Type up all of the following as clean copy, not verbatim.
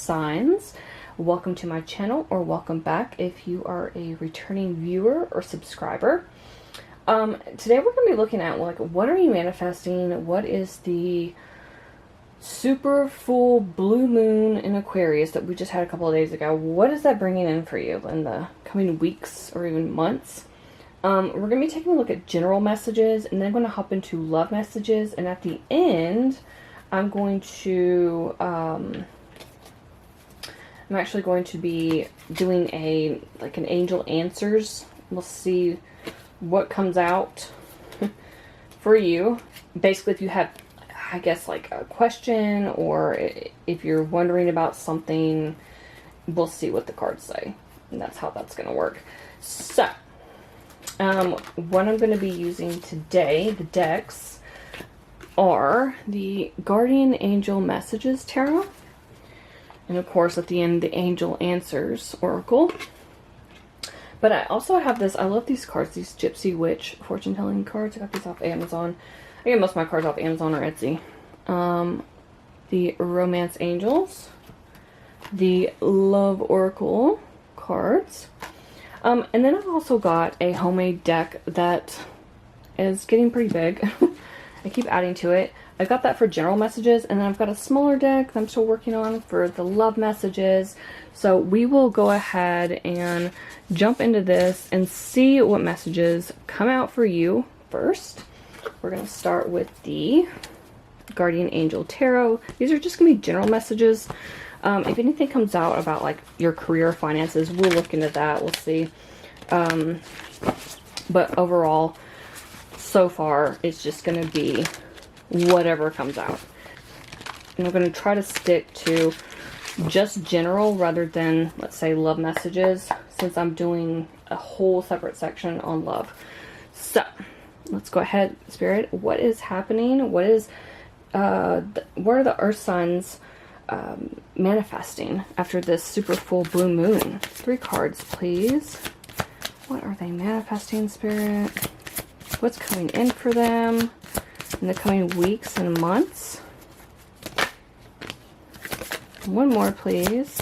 signs. Welcome to my channel, or welcome back if you are a returning viewer or subscriber. Today we're going to be looking at, like, what are you manifesting? What is the super full blue moon in Aquarius that we just had a couple of days ago? What is that bringing in for you in the coming weeks or even months? We're going to be taking a look at general messages, and then I'm going to hop into love messages, and at the end I'm going to I'm actually going to be doing an angel answers. We'll see what comes out for you. Basically, if you have, I guess, like a question, or if you're wondering about something, we'll see what the cards say. And that's how that's going to work. So, what I'm going to be using today, the decks, are the Guardian Angel Messages Tarot. And of course, at the end, the Angel Answers Oracle. But I also have this, I love these cards, these Gypsy Witch fortune telling cards. I got these off Amazon. I get most of my cards off Amazon or Etsy. The Romance Angels, the Love Oracle cards. And then I've also got a homemade deck that is getting pretty big. I keep adding to it. I got that for general messages, and then I've got a smaller deck that I'm still working on for the love messages. So we will go ahead and jump into this and see what messages come out for you first. We're going to start with the Guardian Angel Tarot. These are just going to be general messages. If anything comes out about, like, your career finances, we'll look into that. We'll see. But overall, so far, it's just going to be whatever comes out. And I'm going to try to stick to just general rather than, let's say, love messages, since I'm doing a whole separate section on love. So, let's go ahead, Spirit. What is happening? What is, what are the Earth signs manifesting after this super full blue moon? 3 cards, please. What are they manifesting, Spirit? What's coming in for them in the coming weeks and months? One more, please.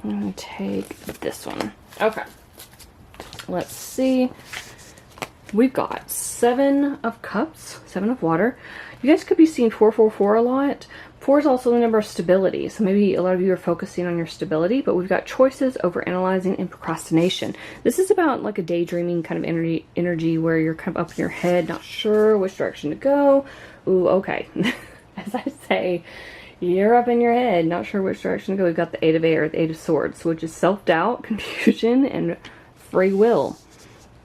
I'm going to take this one. Okay. Let's see. We've got 7 of Cups, 7 of Water. You guys could be seeing 444 a lot. 4 is also the number of stability, so maybe a lot of you are focusing on your stability, but we've got choices, over analyzing, and procrastination. This is about like a daydreaming kind of energy where you're kind of up in your head, not sure which direction to go. Ooh, okay. As I say, you're up in your head, not sure which direction to go. We've got the 8 of Air, the 8 of Swords, which is self-doubt, confusion, and free will.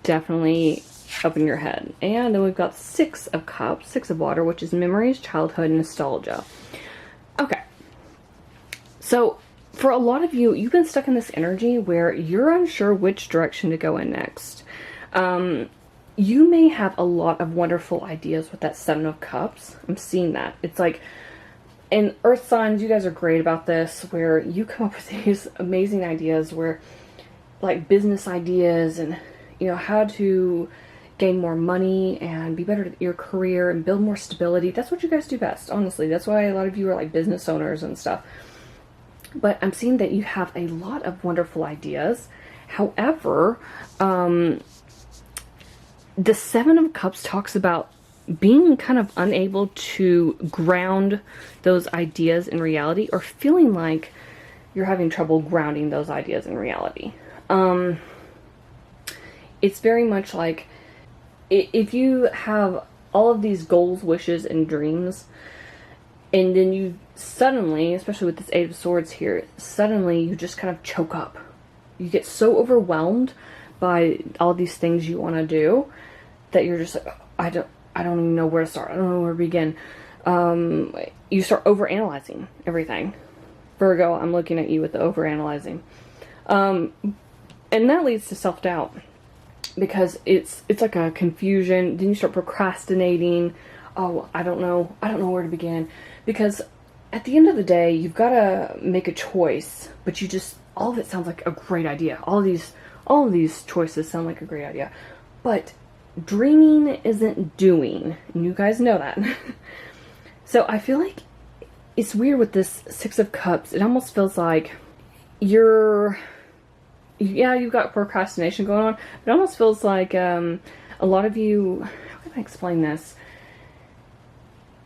Definitely up in your head. And then we've got 6 of Cups, 6 of Water, which is memories, childhood, and nostalgia. Okay, so for a lot of you, you've been stuck in this energy where you're unsure which direction to go in next. You may have a lot of wonderful ideas with that 7 of Cups. I'm seeing that. It's like, in Earth signs, you guys are great about this, where you come up with these amazing ideas where, like, business ideas and, you know, how to gain more money and be better at your career and build more stability. That's what you guys do best, honestly. That's why a lot of you are like business owners and stuff. But I'm seeing that you have a lot of wonderful ideas. However, the 7 of Cups talks about being kind of unable to ground those ideas in reality, or feeling like you're having trouble grounding those ideas in reality. It's very much like, if you have all of these goals, wishes, and dreams, and then you suddenly, especially with this 8 of Swords here, suddenly you just kind of choke up. You get so overwhelmed by all these things you want to do that you're just like, I don't even know where to start. I don't know where to begin. You start overanalyzing everything. Virgo, I'm looking at you with the overanalyzing. And that leads to self-doubt. Because it's like a confusion. Then you start procrastinating. Oh, I don't know where to begin. Because at the end of the day, you've got to make a choice, but you just, all of it sounds like a great idea. All of these choices sound like a great idea. But dreaming isn't doing, and you guys know that. So I feel like it's weird with this Six of Cups. It almost feels like you've got procrastination going on. It almost feels like a lot of you, how can I explain this?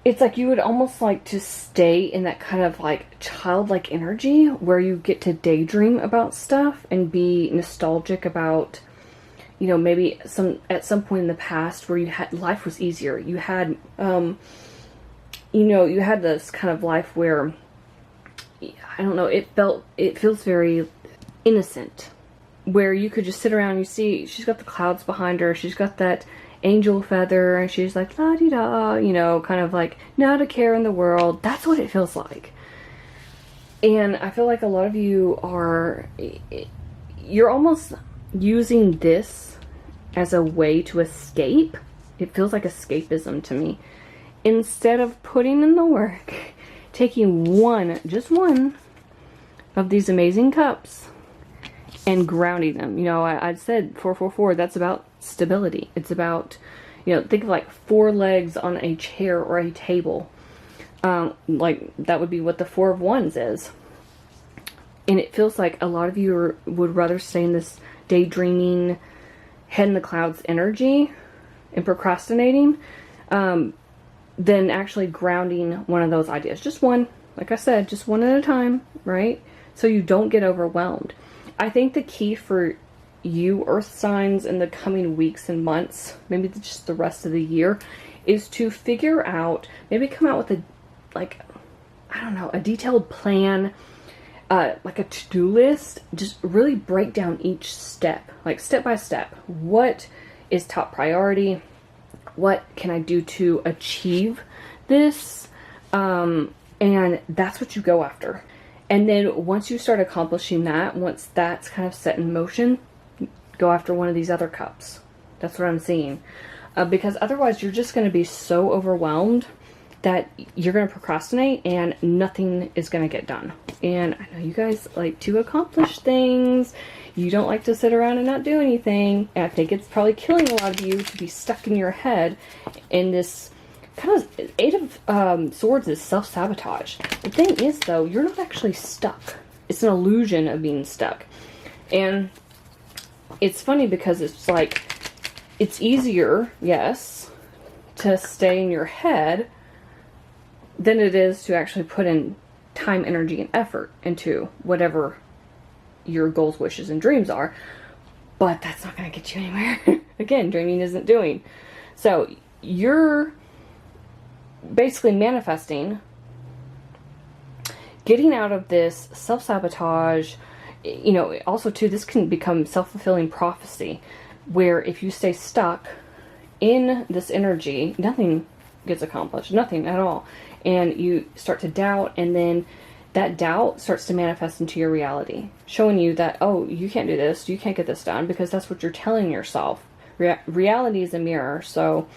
It's like you would almost like to stay in that kind of like childlike energy where you get to daydream about stuff and be nostalgic about, you know, maybe at some point in the past where you had, life was easier. You had, you know, you had this kind of life where, I don't know, it feels very innocent, where you could just sit around and you see, she's got the clouds behind her, she's got that angel feather, and she's like, la-di-da, you know, kind of like, not a care in the world. That's what it feels like. And I feel like a lot of you you're almost using this as a way to escape. It feels like escapism to me. Instead of putting in the work, taking just one of these amazing cups and grounding them. You know, I said 444, that's about stability. It's about, you know, think of like 4 legs on a chair or a table. Like that would be what the 4 of Wands is. And it feels like a lot of you would rather stay in this daydreaming, head in the clouds energy and procrastinating than actually grounding one of those ideas. Just one, like I said, just one at a time, right? So you don't get overwhelmed. I think the key for you Earth signs in the coming weeks and months, maybe just the rest of the year, is to figure out, maybe come out with a detailed plan, like a to-do list. Just really break down each step, like step by step. What is top priority? What can I do to achieve this? And that's what you go after. And then once you start accomplishing that, once that's kind of set in motion, go after one of these other cups. That's what I'm seeing. Because otherwise you're just going to be so overwhelmed that you're going to procrastinate and nothing is going to get done. And I know you guys like to accomplish things. You don't like to sit around and not do anything. And I think it's probably killing a lot of you to be stuck in your head in this kind of Eight of Swords is self-sabotage. The thing is, though, you're not actually stuck. It's an illusion of being stuck. And it's funny because it's like, it's easier, yes, to stay in your head than it is to actually put in time, energy, and effort into whatever your goals, wishes, and dreams are. But that's not going to get you anywhere. Again, dreaming isn't doing. So you're basically manifesting, getting out of this self-sabotage. You know, also too, this can become self-fulfilling prophecy, where if you stay stuck in this energy, nothing gets accomplished, nothing at all. And you start to doubt, and then that doubt starts to manifest into your reality, showing you that, oh, you can't do this, you can't get this done, because that's what you're telling yourself. Reality is a mirror, so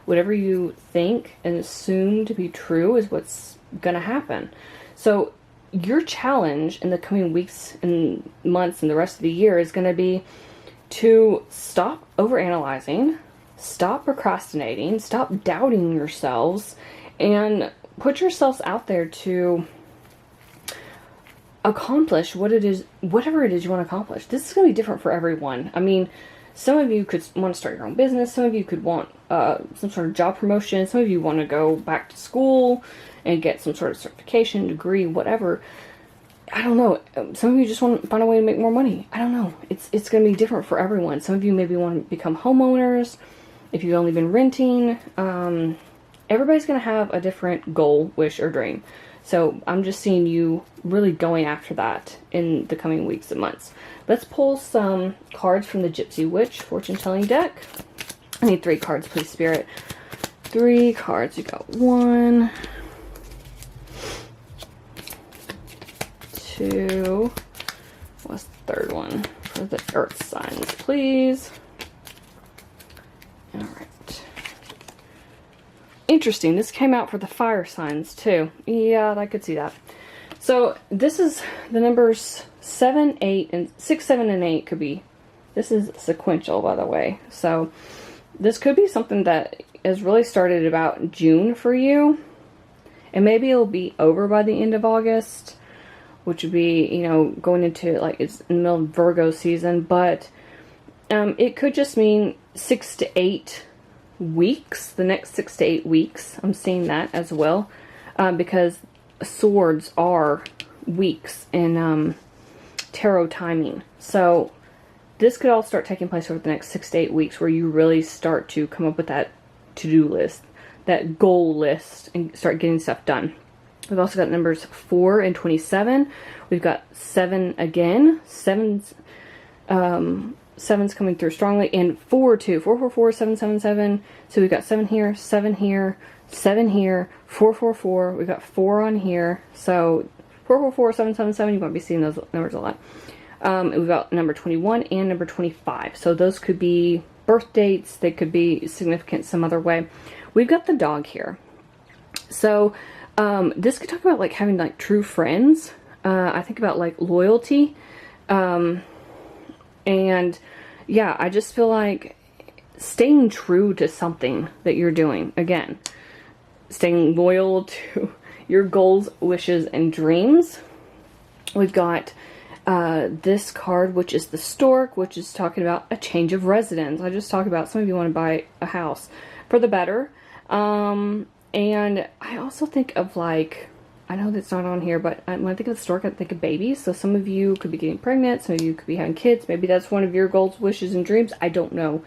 whatever you think and assume to be true is what's going to happen. So your challenge in the coming weeks and months and the rest of the year is going to be to stop overanalyzing, stop procrastinating, stop doubting yourselves, and put yourselves out there to accomplish whatever it is you want to accomplish. This is going to be different for everyone. I mean, some of you could want to start your own business. Some of you could want some sort of job promotion. Some of you want to go back to school and get some sort of certification, degree, whatever. I don't know. Some of you just want to find a way to make more money. I don't know. It's going to be different for everyone. Some of you maybe want to become homeowners if you've only been renting. Everybody's going to have a different goal, wish, or dream. So I'm just seeing you really going after that in the coming weeks and months. Let's pull some cards from the Gypsy Witch fortune telling deck. I need 3 cards, please, Spirit. 3 cards. You got 1, 2. What's the third one for the earth signs, please? All right. Interesting. This came out for the fire signs too. Yeah, I could see that. So this is the numbers 7, 8, and 6, 7, and 8 could be. This is sequential, by the way. So This could be something that has really started about June for you. And maybe it'll be over by the end of August, which would be, you know, going into, like, it's in the middle of Virgo season. But it could just mean 6 to 8 weeks, the next 6 to 8 weeks. I'm seeing that as well, because swords are weeks in tarot timing. So this could all start taking place over the next 6 to 8 weeks, where you really start to come up with that to-do list, that goal list, and start getting stuff done. We've also got numbers 4 and 27. We've got 7 again. Seven's coming through strongly, and 4 too. 4, 4, 4, 7, 7, 7. So we've got 7 here, 7 here, 7 here, 4, 4, 4. We've got 4 on here. So 4, 4, 4, 7, 7, 7. You won't be seeing those numbers a lot. We've got number 21 and number 25. So those could be birth dates. They could be significant some other way. We've got the dog here. So this could talk about, like, having, like, true friends. I think about, like, loyalty. And yeah, I just feel like staying true to something that you're doing. Again, staying loyal to your goals, wishes, and dreams. We've got this card, which is the stork, which is talking about a change of residence. I just talked about some of you want to buy a house for the better. And I also think of, like, I know that's not on here, but when I think of the stork, I think of babies. So some of you could be getting pregnant. Some of you could be having kids. Maybe that's one of your goals, wishes, and dreams. I don't know.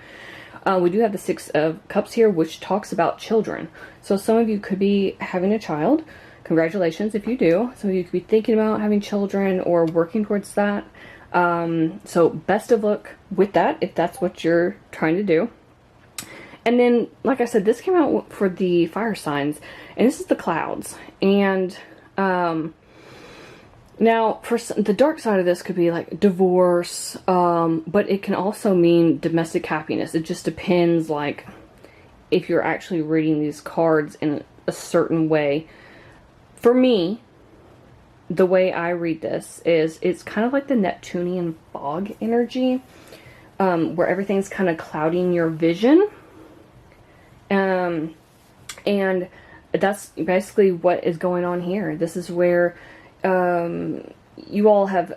We do have the 6 of Cups here, which talks about children. So some of you could be having a child. Congratulations if you do. Some of you could be thinking about having children or working towards that. So best of luck with that, if that's what you're trying to do. And then, like I said, this came out for the fire signs, and this is the clouds. And now, for the dark side of this could be like divorce, but it can also mean domestic happiness. It just depends, like, if you're actually reading these cards in a certain way. For me, the way I read this is it's kind of like the Neptunian fog energy, where everything's kind of clouding your vision. And that's basically what is going on here. This is where you all have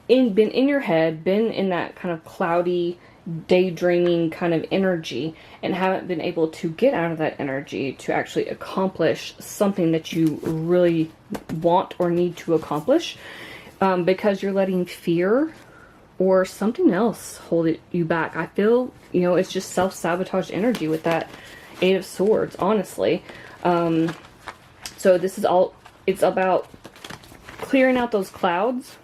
been in your head, been in that kind of cloudy, daydreaming kind of energy, and haven't been able to get out of that energy to actually accomplish something that you really want or need to accomplish, because you're letting fear or something else hold you back. I feel, you know, it's just self-sabotage energy with that 8 of Swords, honestly. So this is all, it's about clearing out those clouds,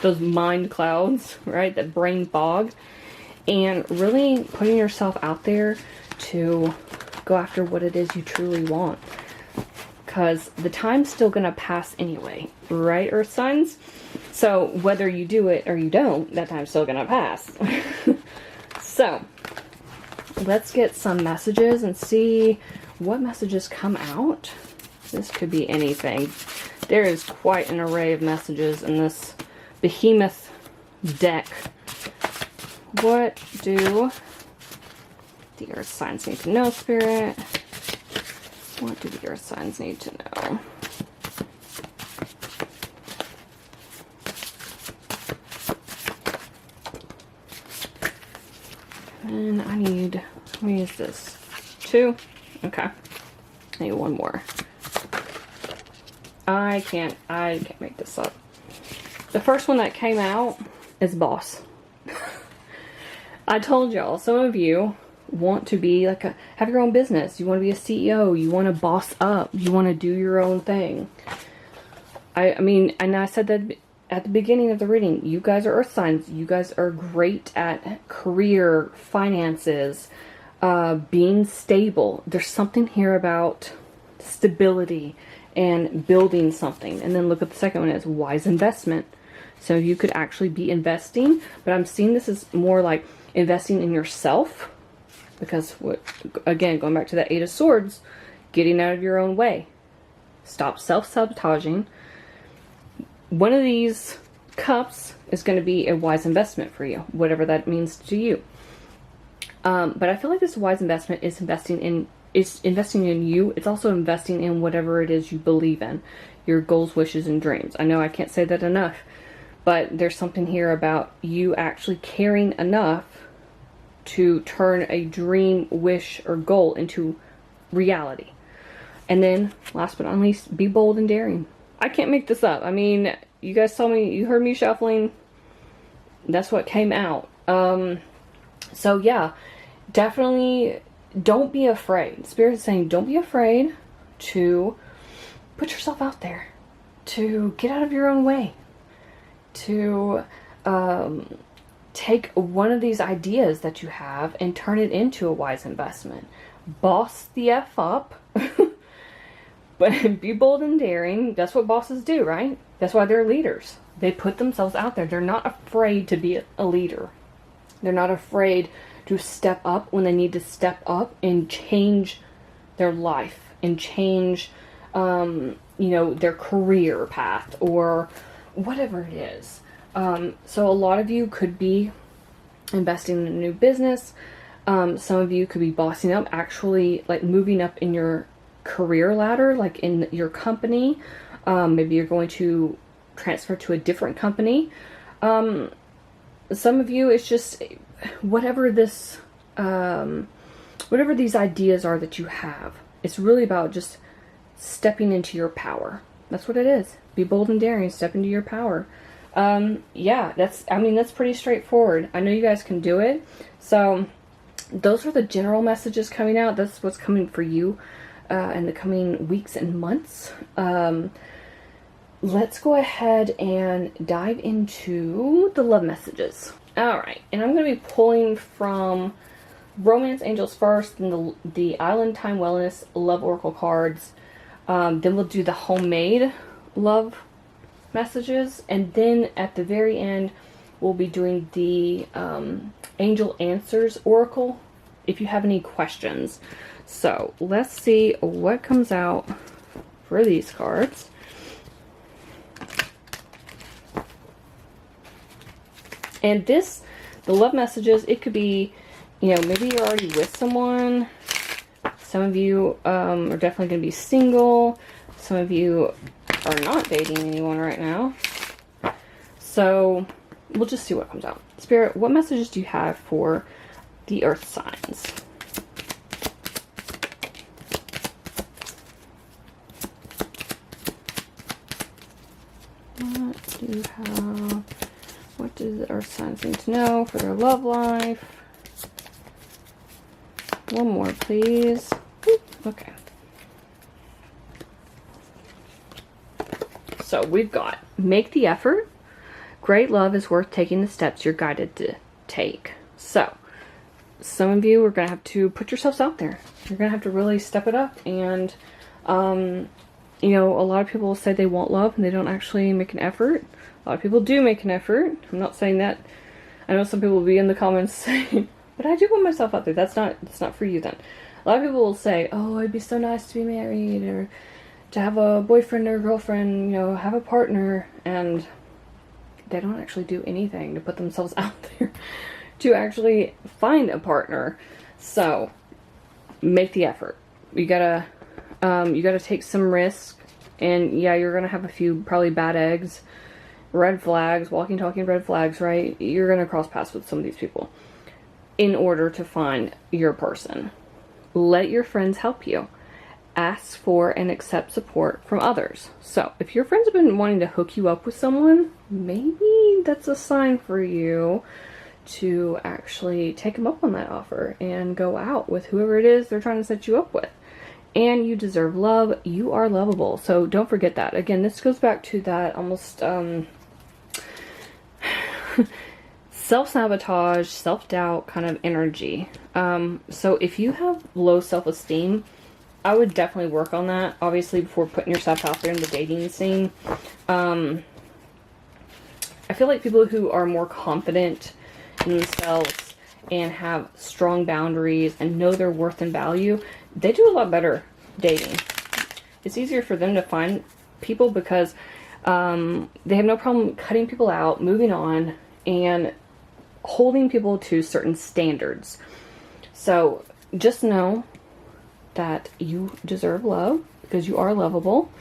those mind clouds, right? That brain fog, and really putting yourself out there to go after what it is you truly want. Because the time's still going to pass anyway, right, Earth signs? So whether you do it or you don't, that time's still going to pass. So let's get some messages and see what messages come out. This could be anything. There is quite an array of messages in this behemoth deck. What do the Earth signs need to know, Spirit? What do the Earth signs need to know? And I need, let me use this. 2. Okay. I need 1 more. I can't make this up. The first one that came out is boss. I told y'all, some of you want to be like have your own business. You want to be a CEO. You want to boss up. You want to do your own thing. I mean, and I said that at the beginning of the reading, you guys are Earth signs. You guys are great at career, finances, being stable. There's something here about stability and building something. And then look at the second one as wise investment. So you could actually be investing, but I'm seeing this as more like investing in yourself, because what, again, going back to that 8 of Swords, getting out of your own way. Stop self-sabotaging. One of these cups is going to be a wise investment for you, whatever that means to you. But I feel like this wise investment is investing in you. It's also investing in whatever it is you believe in, your goals, wishes, and dreams. I know I can't say that enough, but there's something here about you actually caring enough to turn a dream, wish, or goal into reality. And then, last but not least, be bold and daring. I can't make this up. I mean, you guys saw me, you heard me shuffling. That's what came out. So yeah, definitely don't be afraid. Spirit's saying don't be afraid to put yourself out there, to get out of your own way, to take one of these ideas that you have and turn it into a wise investment. Boss the F up, but be bold and daring. That's what bosses do, right? That's why they're leaders. They put themselves out there. They're not afraid to be a leader. They're not afraid to step up when they need to step up and change their life and change, their career path or whatever it is. So a lot of you could be investing in a new business. Some of you could be bossing up, actually like moving up in your career ladder, like in your company. Maybe you're going to transfer to a different company. Some of you, it's just whatever this, whatever these ideas are that you have. It's really about just stepping into your power. That's what it is. Be bold and daring. Step into your power. Yeah, that's pretty straightforward. I know you guys can do it. So those are the general messages coming out. That's what's coming for you in the coming weeks and months. Let's go ahead and dive into the love messages. Alright, and I'm going to be pulling from Romance Angels first, then the Island Time Wellness Love Oracle cards. Then we'll do the homemade love messages, and then at the very end we'll be doing the Angel Answers Oracle if you have any questions. So let's see what comes out for these cards. And the love messages, it could be, maybe you're already with someone. Some of you are definitely going to be single. Some of you are not dating anyone right now. So we'll just see what comes out. Spirit, what messages do you have for the earth signs? What do you have? What do the earth signs need to know for their love life? One more, please. Okay. So we've got make the effort. Great love is worth taking the steps you're guided to take. So some of you are going to have to put yourselves out there. You're going to have to really step it up. And, a lot of people say they want love and they don't actually make an effort. A lot of people do make an effort. I'm not saying that. I know some people will be in the comments saying, but I do put myself out there. That's not for you then. A lot of people will say, oh, it'd be so nice to be married or to have a boyfriend or girlfriend, have a partner. And they don't actually do anything to put themselves out there to actually find a partner. So make the effort. You gotta take some risk. And yeah, you're gonna have a few probably bad eggs. Red flags, walking, talking red flags, right? You're going to cross paths with some of these people in order to find your person. Let your friends help you. Ask for and accept support from others. So, if your friends have been wanting to hook you up with someone, maybe that's a sign for you to actually take them up on that offer and go out with whoever it is they're trying to set you up with. And you deserve love. You are lovable. So, don't forget that. Again, this goes back to that almost self-sabotage, self-doubt kind of energy. So if you have low self-esteem, I would definitely work on that, obviously, before putting yourself out there in the dating scene. I feel like people who are more confident in themselves and have strong boundaries and know their worth and value, they do a lot better dating. It's easier for them to find people because they have no problem cutting people out, moving on, and holding people to certain standards. So just know that you deserve love because you are lovable.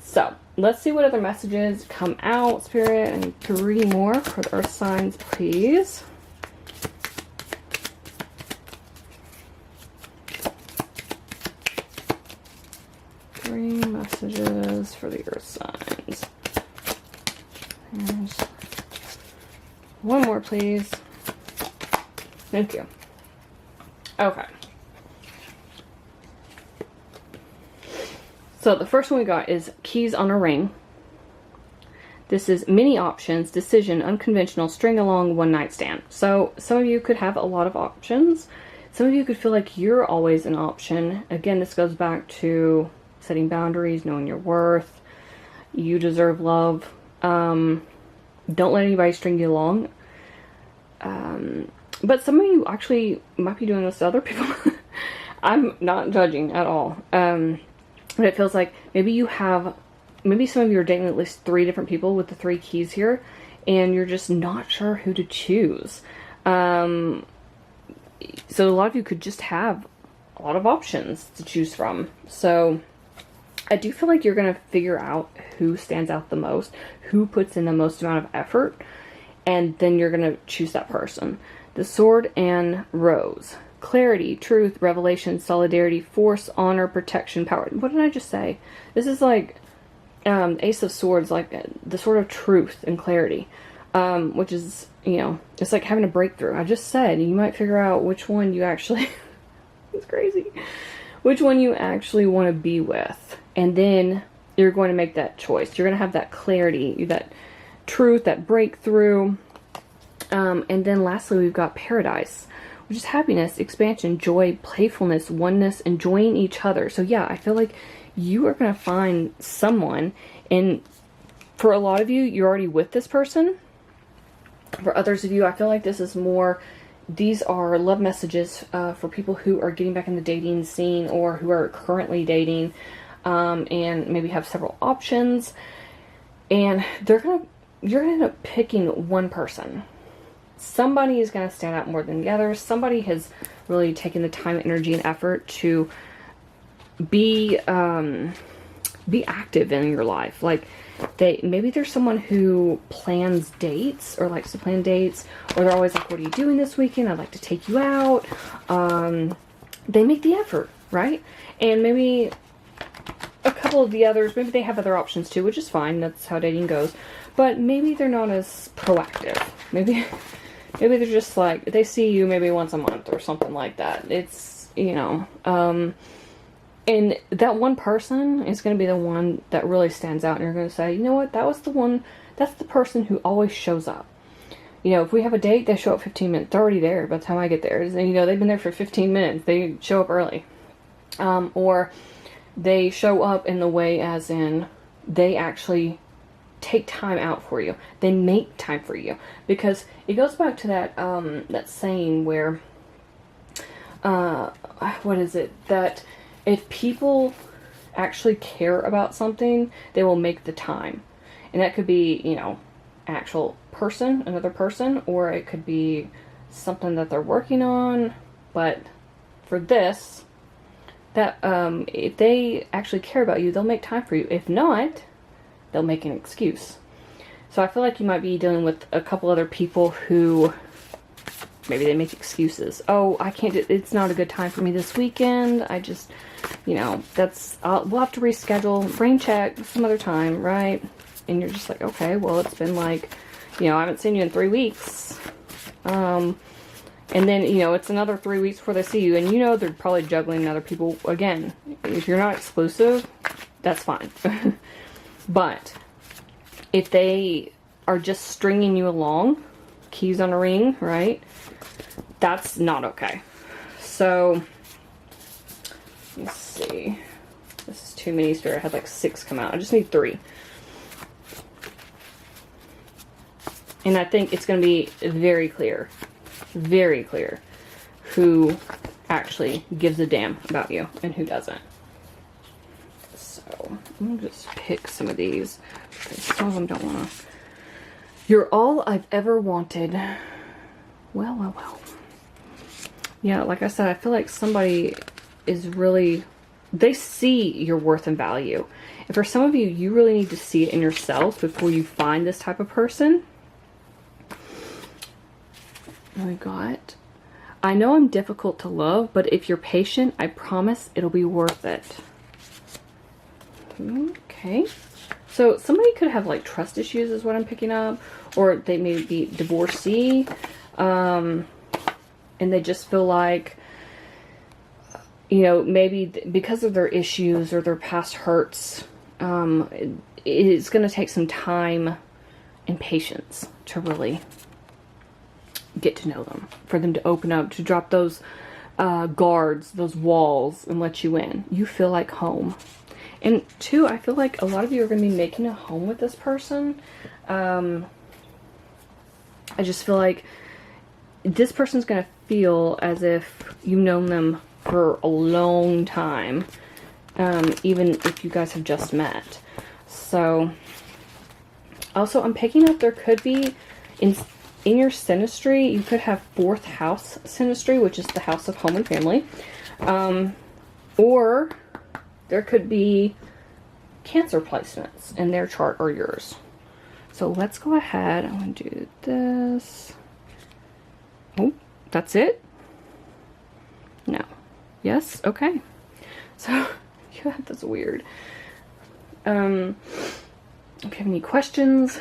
So let's see what other messages come out, Spirit. And 3 more for the earth signs, please. Messages for the earth signs. Here's 1 more, please. Thank you. Okay. So the first one we got is keys on a ring. This is many options, decision, unconventional, string along, one night stand. So some of you could have a lot of options. Some of you could feel like you're always an option. Again, this goes back to setting boundaries, knowing your worth. You deserve love. Don't let anybody string you along. But some of you actually might be doing this to other people. I'm not judging at all. But it feels like maybe some of you are dating at least 3 different people with the 3 keys here, and you're just not sure who to choose. So a lot of you could just have a lot of options to choose from. So I do feel like you're going to figure out who stands out the most, who puts in the most amount of effort, and then you're going to choose that person. The Sword and Rose. Clarity, truth, revelation, solidarity, force, honor, protection, power. What did I just say? This is like Ace of Swords, like the sword of truth and clarity, which is, you know, it's like having a breakthrough. I just said you might figure out which one you actually, it's crazy, which one you actually want to be with. And then you're going to make that choice. You're going to have that clarity, that truth, that breakthrough. And then lastly, we've got Paradise, which is happiness, expansion, joy, playfulness, oneness, enjoying each other. So yeah, I feel like you are going to find someone, and for a lot of you, you're already with this person. For others of you, I feel like this is more, these are love messages for people who are getting back in the dating scene or who are currently dating, and maybe have several options, and you're going to end up picking one person. Somebody is going to stand out more than the others. Somebody has really taken the time, energy, and effort to be active in your life. Like maybe there's someone who plans dates or likes to plan dates, or they're always like, what are you doing this weekend? I'd like to take you out. They make the effort, right? And maybe a couple of the others, maybe they have other options too, which is fine. That's how dating goes. But maybe they're not as proactive. Maybe they're just like, they see you maybe once a month or something like that. It's, you know, and that one person is going to be the one that really stands out, and you're going to say, you know what, that was the one, that's the person who always shows up. You know, if we have a date, they show up 15 minutes. They're already there by the time I get there. And, you know, they've been there for 15 minutes. They show up early. Or they show up in the way as in they actually take time out for you. They make time for you. Because it goes back to that that saying where, what is it? That if people actually care about something, they will make the time. And that could be, you know, actual person, another person, or it could be something that they're working on. But for this, that if they actually care about you, they'll make time for you. If not, they'll make an excuse. So I feel like you might be dealing with a couple other people who maybe they make excuses. Oh, I can't do, it's not a good time for me this weekend. I just, you know, that's, we'll have to reschedule, rain check some other time, right? And you're just like, okay, well, it's been like, you know, I haven't seen you in 3 weeks. And then, you know, it's another 3 weeks before they see you. And you know they're probably juggling other people. Again, if you're not exclusive, that's fine. But if they are just stringing you along, keys on a ring, right? That's not okay. So, let's see. This is too many, Spirit. I had like 6 come out. I just need 3. And I think it's going to be very clear who actually gives a damn about you and who doesn't. So, I'm going to just pick some of these. Some of them don't want to. You're all I've ever wanted. Well, well, well. Yeah, like I said, I feel like somebody is really, they see your worth and value. And for some of you, you really need to see it in yourself before you find this type of person. We got, I know I'm difficult to love, but if you're patient, I promise it'll be worth it. Okay. So somebody could have like trust issues is what I'm picking up. Or they may be divorcee. And they just feel like, you know, maybe because of their issues or their past hurts, it's going to take some time and patience to really get to know them. For them to open up, to drop those guards, those walls, and let you in. You feel like home. And two, I feel like a lot of you are going to be making a home with this person. I just feel like this person's going to feel as if you've known them for a long time, even if you guys have just met. So, also, I'm picking up there could be, in your synastry, you could have 4th house synastry, which is the house of home and family. Or there could be Cancer placements in their chart or yours. So let's go ahead. I'm going to do this. Oh, that's it? No. Yes? Okay. So, yeah, that's weird. If you have any questions,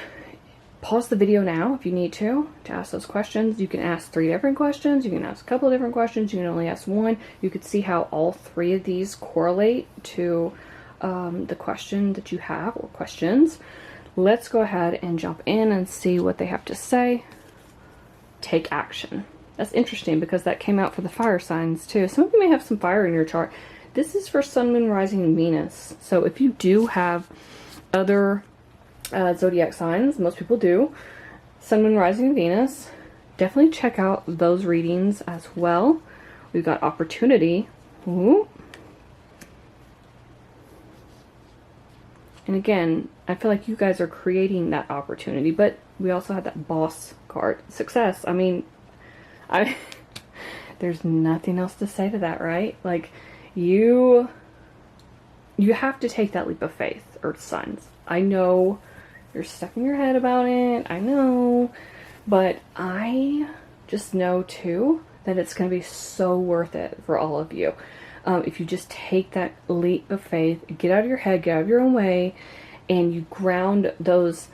pause the video now if you need to ask those questions. You can ask 3 different questions. You can ask a couple of different questions. You can only ask one. You could see how all 3 of these correlate to the question that you have or questions. Let's go ahead and jump in and see what they have to say. Take action. That's interesting because that came out for the fire signs too. Some of you may have some fire in your chart. This is for Sun, Moon, Rising, and Venus. So if you do have other zodiac signs, most people do, Sun, Moon, Rising, and Venus, definitely check out those readings as well. We've got opportunity. Ooh. And again, I feel like you guys are creating that opportunity, but we also have that boss card. Success. I mean, there's nothing else to say to that, right? Like, you have to take that leap of faith, Earth signs. I know you're stuck in your head about it. I know. But I just know, too, that it's going to be so worth it for all of you. If you just take that leap of faith, get out of your head, get out of your own way, and you ground those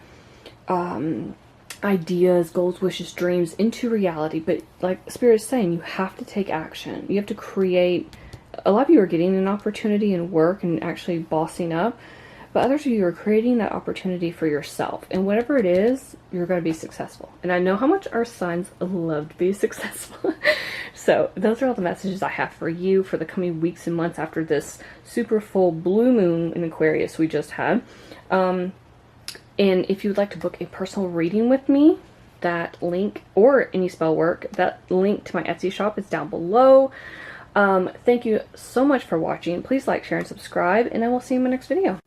ideas, goals, wishes, dreams into reality. But like Spirit is saying, you have to take action. You have to create. A lot of you are getting an opportunity in work and actually bossing up, but others of you are creating that opportunity for yourself. And whatever it is, you're going to be successful. And I know how much our signs love to be successful. So those are all the messages I have for you for the coming weeks and months after this super full blue moon in Aquarius we just had. And if you would like to book a personal reading with me, that link, or any spell work, that link to my Etsy shop is down below. Thank you so much for watching. Please like, share, and subscribe, and I will see you in my next video.